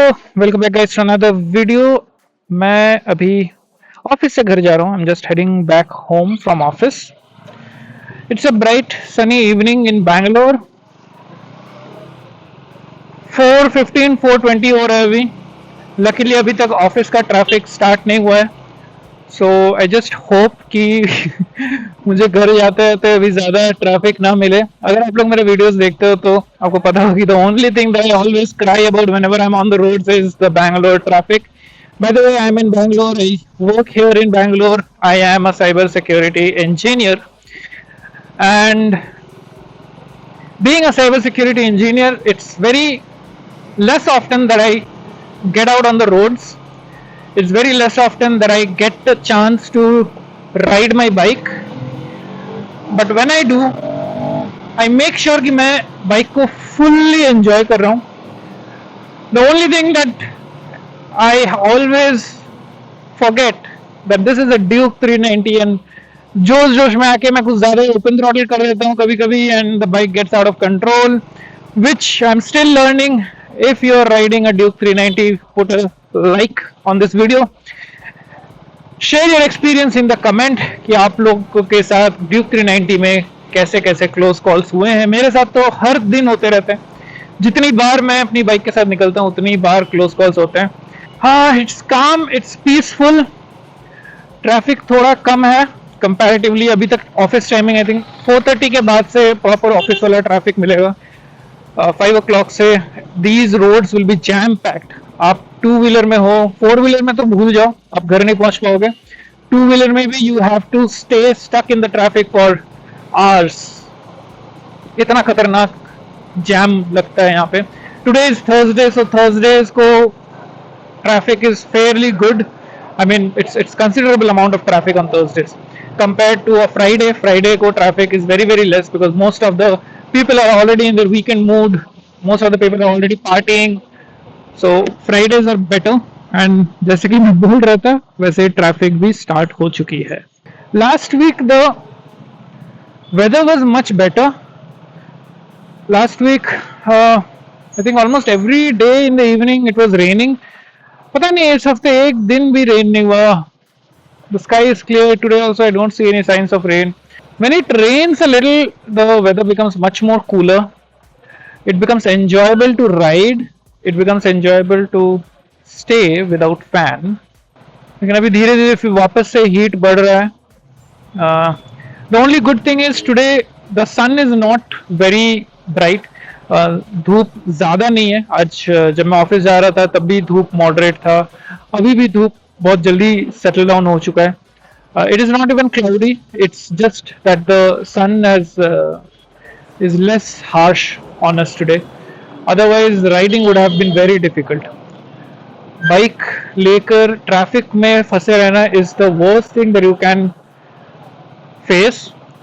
Welcome back guys to another video. मैं अभी office से घर जा रहा हूँ। I am just heading back home from office. It's a bright sunny evening in Bangalore. 4:15 4:20 हो रहा है अभी। लकीली अभी तक ऑफिस का ट्रैफिक स्टार्ट नहीं हुआ है। सो आई जस्ट होप कि मुझे घर जाते जाते अभी ज़्यादा ट्रैफिक ना मिले। अगर आप लोग मेरे वीडियोस देखते हो तो आपको पता होगी the only thing that I always cry about whenever I am on the roads is the Bangalore traffic. By the way, I'm in Bangalore. I work here in Bangalore. I am a cyber security engineer. And being a cyber security engineer, it's very less often that I get out on the roads. It's very less often that I get the chance to ride my bike. But when I do, I make sure कि मैं bike को fully enjoy कर रहा हूँ. The only thing that I always forget that this is a Duke 390 and जोश में आके मैं कुछ ज़्यादा ओपन थ्रॉटल कर देता हूँ कभी कभी and the bike gets out of control, which I'm still learning. If you're riding a Duke 390, put a like on this video. Share your experience in the comment कि आप लोगों के साथ Duke 390 में कैसे कैसे क्लोज कॉल्स हुए हैं. मेरे साथ तो हर दिन होते रहते हैं. जितनी बार मैं अपनी बाइक के साथ निकलता हूँ उतनी बार क्लोज कॉल्स होते हैं. हाँ, इट्स काम, इट्स पीसफुल. ट्रैफिक थोड़ा कम है कंपैरेटिवली. अभी तक ऑफिस टाइमिंग आई थिंक 4:30 के बाद से प्रॉपर ऑफिस वाला ट्रैफिक मिलेगा. 5 o'clock से these roads will be jam packed. आप टू व्हीलर में हो, फोर व्हीलर में तो भूल जाओ, आप घर नहीं पहुंच पाओगे. टू व्हीलर में भी you have to stay stuck in the traffic for hours. इतना खतरनाक जैम लगता है यहाँ पे. Today is Thursday, so Thursdays को traffic is fairly good. I mean, it's considerable amount of traffic on Thursdays compared to a Friday. Friday ko traffic is very less because most of the people are already in their weekend mood. Most of the people are already partying. So Fridays are better. And जैसे कि मैं बोल रहा था वैसे traffic भी start हो चुकी है. Last week the weather was much better. Last week I think almost every day in the evening it was raining. पता नहीं इस हफ्ते एक दिन भी रेन नहीं हुआ. The sky is clear today also. I don't see any signs of rain. When it rains a little, the weather becomes much more cooler. It becomes enjoyable to ride. It becomes enjoyable to stay without fan. लेकिन अभी धीरे धीरे फिर वापस से heat बढ़ रहा है. The only good thing is today the sun is not very bright. धूप ज़्यादा नहीं है. आज जब मैं ऑफिस जा रहा था तब भी धूप मॉडरेट था. अभी भी धूप बहुत जल्दी सेटल डाउन हो चुका है. It is not even cloudy. It's just that the sun is less harsh on us today. Otherwise riding would have been very difficult. Bike लेकर ट्रैफिक में फंसे रहना is the worst thing that you can face,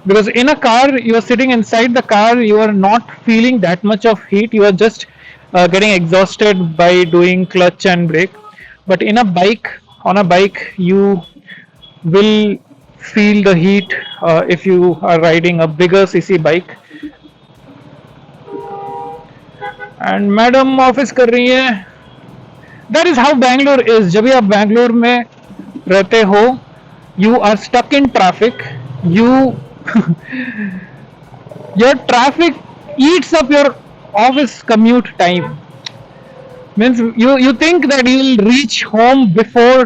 because in a car you are sitting inside the car, you are not feeling that much of heat. You are just getting exhausted by doing clutch and brake. But in a bike, on a bike you will feel the heat if you are riding a bigger cc bike. And madam office कर रही है. That is how Bangalore is. जब भी आप बैंगलोर में रहते हो, you are stuck in traffic. Your traffic eats up your office commute time. Means you think that you will reach home before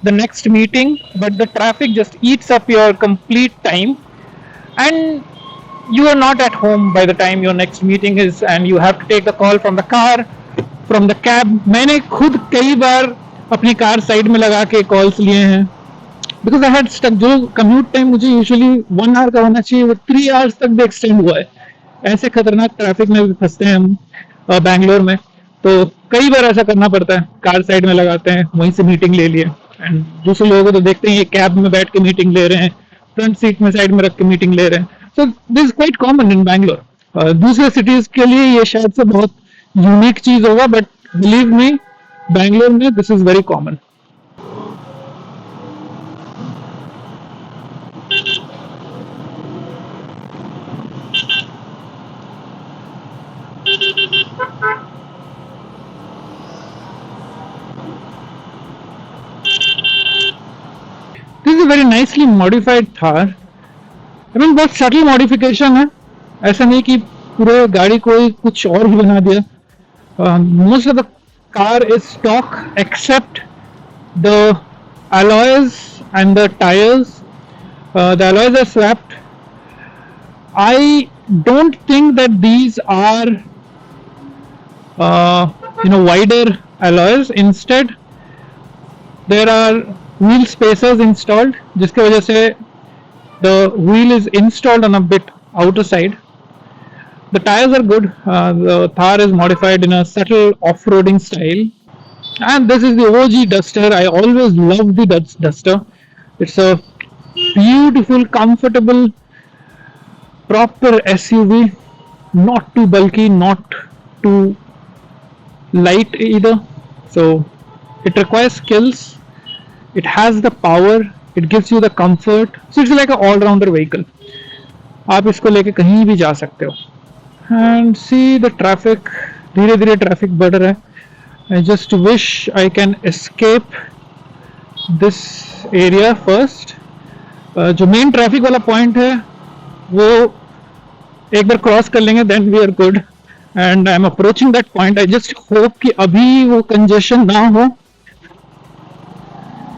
the next meeting, but the traffic just eats up your complete time and you are not at home by the time your next meeting is, and you have to take the call from the car, from the cab. मैंने खुद कई बार अपनी car side में लगा के calls लिए हैं. Because I had stuck. जो commute time मुझे usually 1 hour का होना चाहिए वो 3 hours तक भी extend हुआ है. ऐसे खतरनाक ट्रैफिक में भी फंसते हैं हम बैंगलोर में. तो कई बार ऐसा करना पड़ता है. कार साइड में लगाते हैं, वहीं से मीटिंग ले लिए. एंड दूसरे लोगों को तो देखते हैं ये कैब में बैठ के मीटिंग ले रहे हैं, फ्रंट सीट में साइड में रख के मीटिंग ले रहे हैं. So this is quite common in Bangalore. दूसरे सिटीज के लिए ये शायद से बहुत यूनिक चीज होगा, बट बिलीव मी बैंगलोर में this is very common. Very nicely modified Thar. I mean बहुत सटल मॉडिफिकेशन है, ऐसा नहीं कि पूरे गाड़ी को ही कुछ और ही बना दिया। Most of the car is stock except the alloys and the tires. The alloys are swapped. I don't think that these are wider alloys. Instead there are wheel spacers installed, जिसके वजह से the wheel is installed on a bit outer side. The tires are good. The Thar is modified in a subtle off-roading style. And this is the OG Duster. I always love the Duster. It's a beautiful, comfortable, proper SUV. Not too bulky, not too light either. So it requires skills. It has the power. It gives you the comfort. So it's like an all-rounder vehicle. आप इसको लेके कहीं भी जा सकते हो. And see the traffic. धीरे-धीरे traffic बढ़ रहा है. I just wish I can escape this area first. जो मेन ट्रैफिक वाला पॉइंट है वो एक बार क्रॉस कर लेंगे, then we are good. And I'm approaching that point. I just hope कि अभी वो कंजेशन ना हो,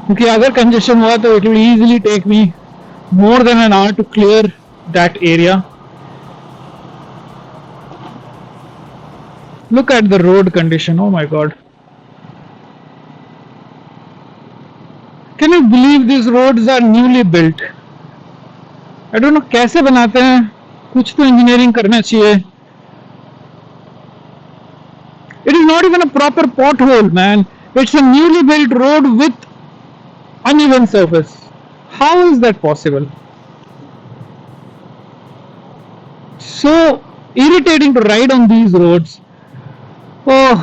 क्योंकि अगर कंजेशन हुआ तो it will easily take me more than an hour to clear that area. Look at the road condition. Oh my god. Can you believe these roads are newly built? I don't know कैसे बनाते हैं, कुछ तो engineering करना चाहिए. It is not even a proper pothole, man. It's a newly built road with uneven surface. How is that possible? So irritating to ride on these roads. Oh,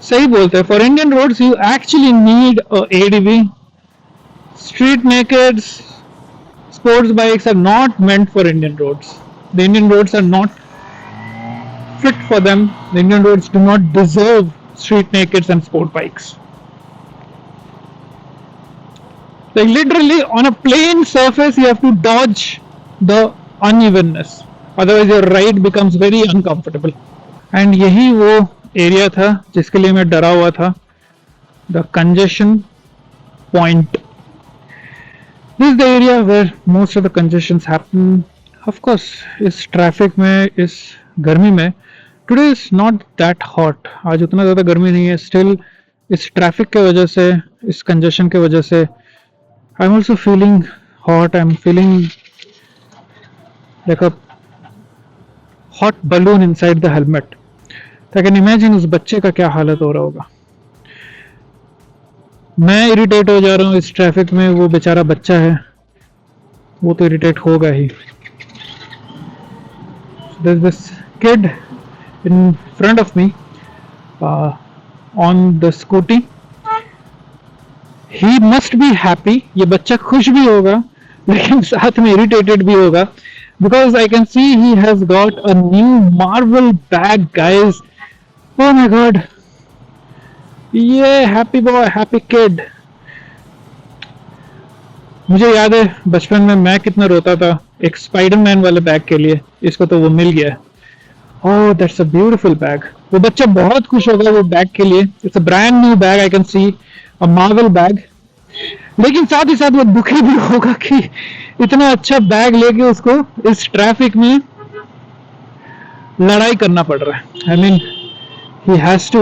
सही बोलते हैं. For Indian roads, you actually need a ADV. Street nakeds, sports bikes are not meant for Indian roads. The Indian roads are not fit for them. The Indian roads do not deserve street nakeds and sport bikes. Like literally on a plain surface, you have to dodge the unevenness. Otherwise, your ride becomes very uncomfortable. And यही वो area था जिसके लिए मैं डरा हुआ था. The congestion point. This is the area where most of the congestions happen. Of course इस ट्रैफिक में, इस गर्मी में, today is not that hot. आज उतना ज़्यादा गर्मी नहीं है. स्टिल इस ट्रैफिक के वजह से, इस कंजेशन के वजह से I am also feeling hot. I am feeling like a hot balloon inside the helmet. I can imagine उस बच्चे का क्या हालत हो रहा होगा. मैं इरिटेट हो जा रहा हूँ इस ट्रैफिक में, वो बेचारा बच्चा है, वो तो इरिटेट होगा ही. There's this kid in front of me on the scooty. He must be happy. ये बच्चा खुश भी होगा लेकिन साथ में इरिटेटेड भी होगा, because I can see he has got a new Marvel bag, guys. Oh my god. Yeah, happy boy, happy kid. मुझे याद है बचपन में मैं कितना रोता था एक स्पाइडरमैन वाले बैग के लिए. इसको तो वो मिल गया. Oh, that's a beautiful bag. वो बच्चा बहुत खुश होगा वो बैग के लिए. It's a brand new bag. I can see a Marvel bag. लेकिन साथ ही साथ वो दुखी भी होगा कि इतना अच्छा बैग लेके उसको इस ट्रैफिक में लड़ाई करना पड़ रहा है. I mean, he has to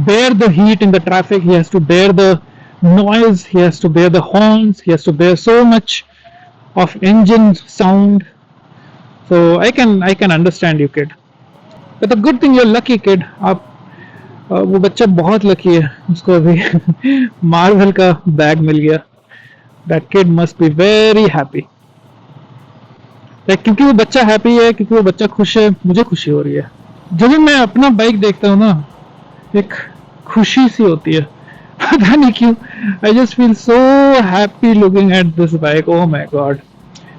bear the heat in the traffic. He has to bear the noise. He has to bear the horns. He has to bear so much of engine sound. So I can understand you, kid. But the good thing, you're lucky, kid. आप वो बच्चा बहुत lucky है, उसको अभी Marvel का bag मिल गया. That kid must be very happy. क्योंकि वो बच्चा हैप्पी है, क्योंकि वो बच्चा खुश है, मुझे खुशी हो रही है. जब भी मैं अपना बाइक देखता हूँ ना, एक खुशी सी होती है, पता नहीं क्यों. I just feel so happy looking at this bike. Oh my God.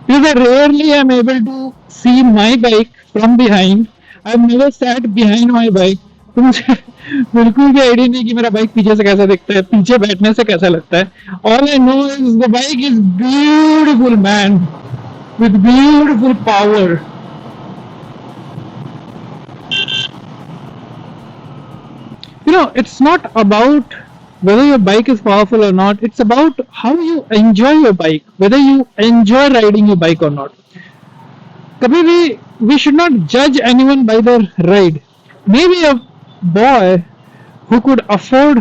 Because I rarely am able to see my bike from behind. I've never sat behind my bike तो मुझे बिल्कुल भी आइडिया नहीं कि मेरा बाइक पीछे से कैसा दिखता है, पीछे बैठने से कैसा लगता है। All I know is the bike is beautiful man, with beautiful power. You know, it's not about whether your bike is powerful or not, it's about how you enjoy your bike, whether you enjoy riding your bike or not. Kabhi bhi, we should not judge anyone by their ride. Maybe a boy who could afford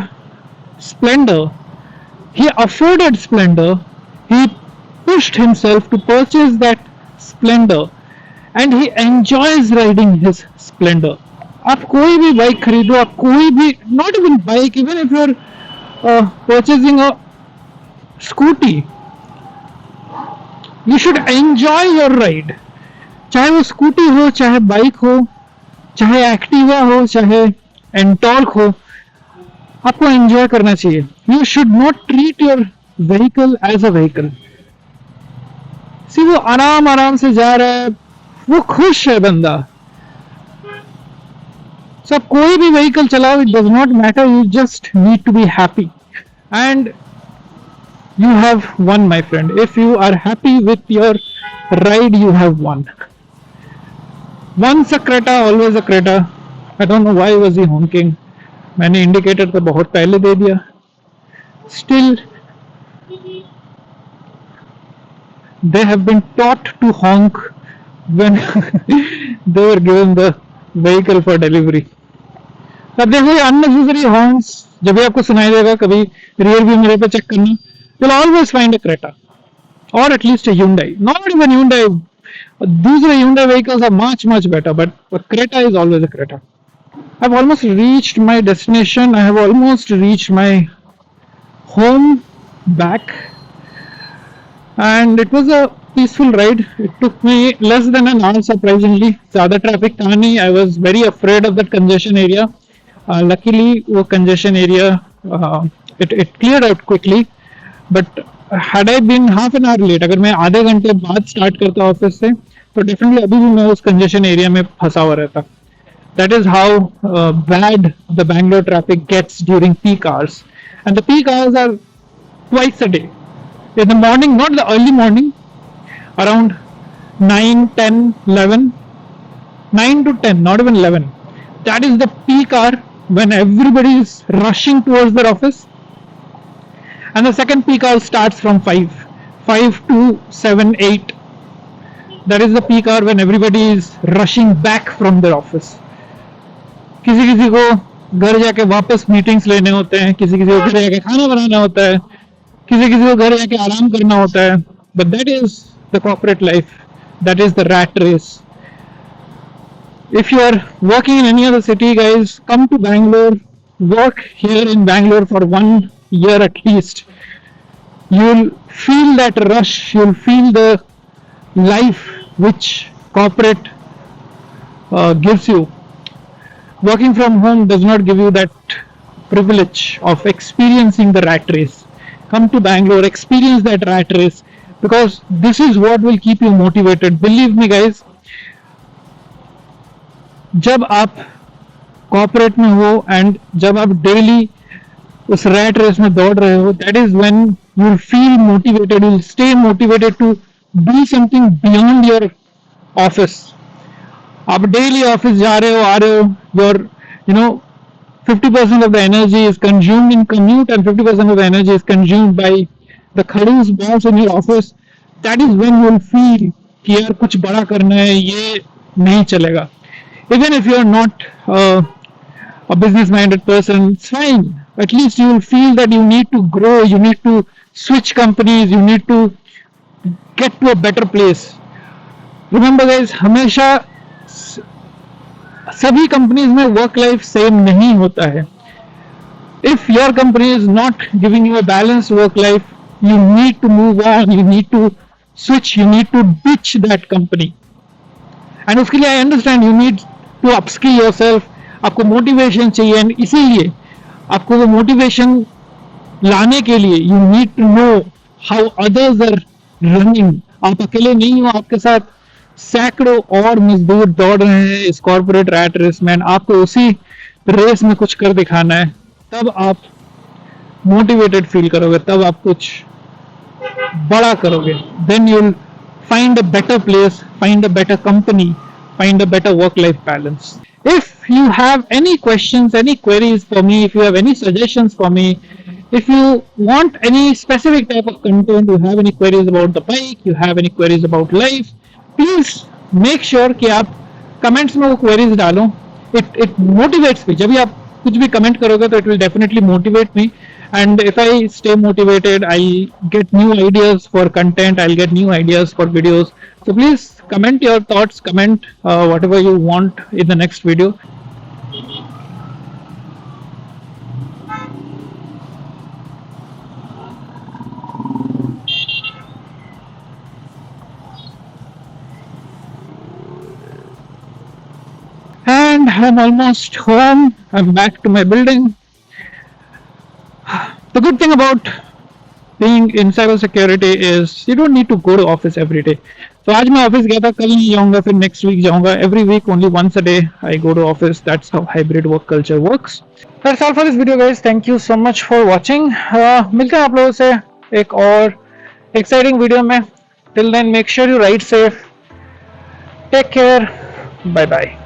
Splendor, he afforded Splendor, he pushed himself to purchase that Splendor, and he enjoys riding his Splendor. आप कोई भी bike खरीदो, आप कोई भी, not even bike, even if you are purchasing a scooty, you should enjoy your ride. चाहे वो scooty हो, चाहे बाइक हो, चाहे एक्टिवा हो, चाहे एंटॉर्क हो, आपको एंजॉय करना चाहिए। You should not treat your vehicle as a vehicle. See वो आराम आराम से जा रहा है, वो खुश है बंदा। सब कोई भी व्हीकल चलाओ, it does not matter, you just need to be happy and you have won my friend. If you are happy with your ride, you have won. Once a Creta, always a Creta. I don't know why was he honking. मैंने indicator तो बहुत पहले दे दिया. Still, they have been taught to honk when they were given the vehicle for delivery. अब देखो ये unnecessary honks जब भी आपको सुनाई देगा, कभी rear view mirror पे चेक करना, you'll always find a Creta or at least a Hyundai. Not even Hyundai. These Hyundai vehicles are much better, but a Creta is always a Creta. I've almost reached my destination. I have almost reached my home back, and it was a peaceful ride. It took me less than an hour, surprisingly. ज़्यादा traffic था नहीं. I was very afraid of that congestion area. Luckily, वो congestion area it cleared out quickly. But had I been half an hour late, अगर मैं आधे घंटे बाद start करता ऑफिस से, तो डेफिनेटली अभी भी मैं उस कंजेशन एरिया में फंसा हुआ रहता. That is how bad the Bangalore traffic gets during peak hours, and the peak hours are twice a day. In the morning, not the early morning, around 9, 10, 11, 9 to 10, not even 11. That is the peak hour when everybody is rushing towards their office. And the second peak hour starts from 5 to 7, 8. That is the peak hour when everybody is rushing back from their office. किसी किसी को घर जाके वापस meetings लेने होते हैं, किसी किसी को घर जाके खाना बनाना होता है, किसी किसी को घर जाके आराम करना होता है. But that is the corporate life. That is the rat race. If you are working in any other city, guys, come to Bangalore. Work here in Bangalore for 1 year at least. You'll feel that rush, you'll feel the life which corporate gives you. Working from home does not give you that privilege of experiencing the rat race. Come to Bangalore, experience that rat race, because this is what will keep you motivated. Believe me, guys, जब आप corporate में हो and जब आप daily उस rat race में दौड़ रहे हो, that is when you will feel motivated, you will stay motivated to do something beyond your office. आप डेली ऑफिस जा रहे हो, आ रहे हो, your 50% of the energy is consumed in commute and 50% of the energy is consumed by the खड़ूस boss in your office. That is when you will feel कि यार कुछ बड़ा करना है, ये नहीं चलेगा. Even if you are not a business-minded person, it's fine. At least you will feel that you need to grow, you need to switch companies, you need to get to a better place. Remember, guys, हमेशा सभी companies में work life same नहीं होता है. If your company is not giving you a balanced work life, you need to move on, you need to switch, you need to ditch that company. And उसके लिए I understand you need to upskill yourself. आपको motivation चाहिए, and इसीलिए आपको वो motivation लाने के लिए you need to know how others are running. आप अकेले नहीं हो, आपके साथ सैकड़ों और मजदूर दौड़ रहे हैं इस कॉर्पोरेट रैट रेस में. आपको उसी रेस में कुछ कर दिखाना है, तब आप मोटिवेटेड फील करोगे, तब आप कुछ बड़ा करोगे. Then you'll find a better place, find a better company, find a better work life balance. If you have any questions, any queries for me, if you have any suggestions for me, if you want any specific type of content, you have any queries about the bike, you have any queries about life, please make sure कि आप comments में वो queries डालो. It motivates me. जब भी आप कुछ भी comment करोगे तो it will definitely motivate me, and if I stay motivated, I get new ideas for content, I'll get new ideas for videos. So please comment your thoughts, comment whatever you want in the next video. And I'm almost home. I'm back to my building. The good thing about being in cybersecurity is you don't need to go to office every day. So आज मैं office गया था, कल नहीं जाऊंगा, फिर next week जाऊंगा. Every week only once a day I go to office. That's how hybrid work culture works. That's all for this video guys. Thank you so much for watching. मिलते हैं आप लोगों से एक और exciting video में. Till then make sure you ride safe. Take care. Bye bye.